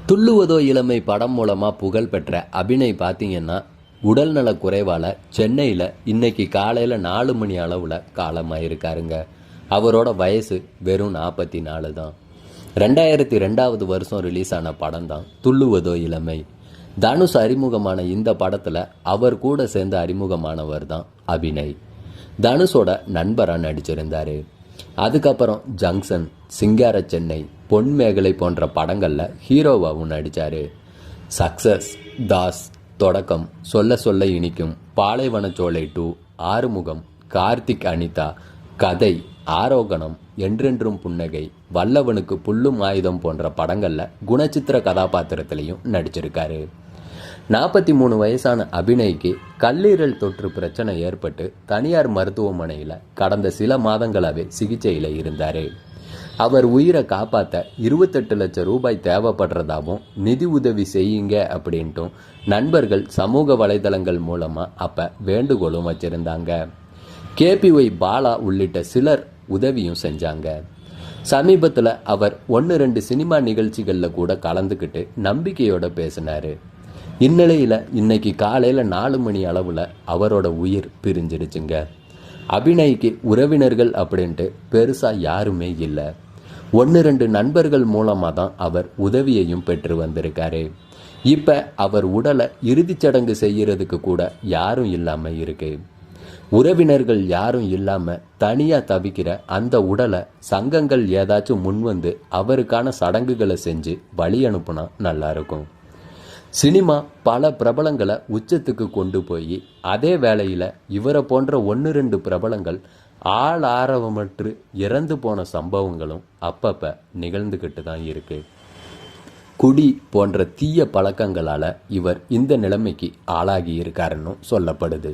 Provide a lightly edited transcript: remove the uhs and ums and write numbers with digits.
துள்ளுவதோ இளமை படம் மூலமாக புகழ் பெற்ற அபிநய் பார்த்தீங்கன்னா உடல்நல குறைவால் சென்னையில் இன்னைக்கு காலையில் 4 மணி அளவில் காலமாயிருக்காருங்க. அவரோட வயசு வெறும் 44 தான். 2002 வருஷம் ரிலீஸ் ஆன படம் தான் துள்ளுவதோ இளமை. தனுஷ் அறிமுகமான இந்த படத்தில் அவர் கூட சேர்ந்து அறிமுகமானவர் தான் அபிநய். தனுஷோட நண்பராக நடிச்சிருந்தார். அதுக்கப்புறம் ஜங்ஷன், சிங்கார சென்னை, பொன்மேகலை போன்ற படங்களில் ஹீரோவாகவும் நடித்தார். சக்சஸ், தாஸ், தொடக்கம், சொல்ல சொல்ல இனிக்கும், பாலைவனச்சோலை 2, ஆறுமுகம், கார்த்திக் அனிதா, கதை, ஆரோகணம், என்றென்றும் புன்னகை, வல்லவனுக்கு புல்லும் ஆயுதம் போன்ற படங்களில் குணச்சித்திர கதாபாத்திரத்திலையும் நடிச்சிருக்காரு. 43 வயசான அபிநய்க்கு கல்லீரல் தொற்று பிரச்சனை ஏற்பட்டு தனியார் மருத்துவமனையில் கடந்த சில மாதங்களாகவே சிகிச்சையில் இருந்தார். அவர் உயிரை காப்பாற்ற 28 லட்சம் ரூபாய் தேவைப்படுறதாகவும் நிதி உதவி செய்யுங்க அப்படின்ட்டும் நண்பர்கள் சமூக வலைதளங்கள் மூலமாக அப்போ வேண்டுகோளும் வச்சுருந்தாங்க. KPY பாலா உள்ளிட்ட சிலர் உதவியும் செஞ்சாங்க. சமீபத்தில் அவர் 1-2 சினிமா நிகழ்ச்சிகளில் கூட கலந்துக்கிட்டு நம்பிக்கையோடு பேசினார். இந்நிலையில் இன்னைக்கு காலையில் 4 மணி அளவில் அவரோட உயிர் பிரிஞ்சிடுச்சுங்க. அபிநய்க்கு உறவினர்கள் அப்படின்ட்டு பெருசாக யாருமே இல்லை. 1-2 நண்பர்கள் மூலமாக தான் அவர் உதவியையும் பெற்று வந்திருக்காரு. இப்போ அவர் உடலை இறுதிச் சடங்கு செய்யறதுக்கு கூட யாரும் இல்லாமல் இருக்கு. உறவினர்கள் யாரும் இல்லாமல் தனியாக தவிக்கிற அந்த உடலை சங்கங்கள் ஏதாச்சும் முன்வந்து அவருக்கான சடங்குகளை செஞ்சு வழி அனுப்புனா நல்லா இருக்கும். சினிமா பல பிரபலங்களை உச்சத்துக்கு கொண்டு போய் அதே வேளையில் இவரை போன்ற 1-2 பிரபலங்கள் ஆரவமற்று இறந்து போன சம்பவங்களும் அப்பப்போ நிகழ்ந்துக்கிட்டு தான் இருக்கு. குடி போன்ற தீய பழக்கங்களால் இவர் இந்த நிலைமைக்கு ஆளாகி இருக்காருன்னு சொல்லப்படுது.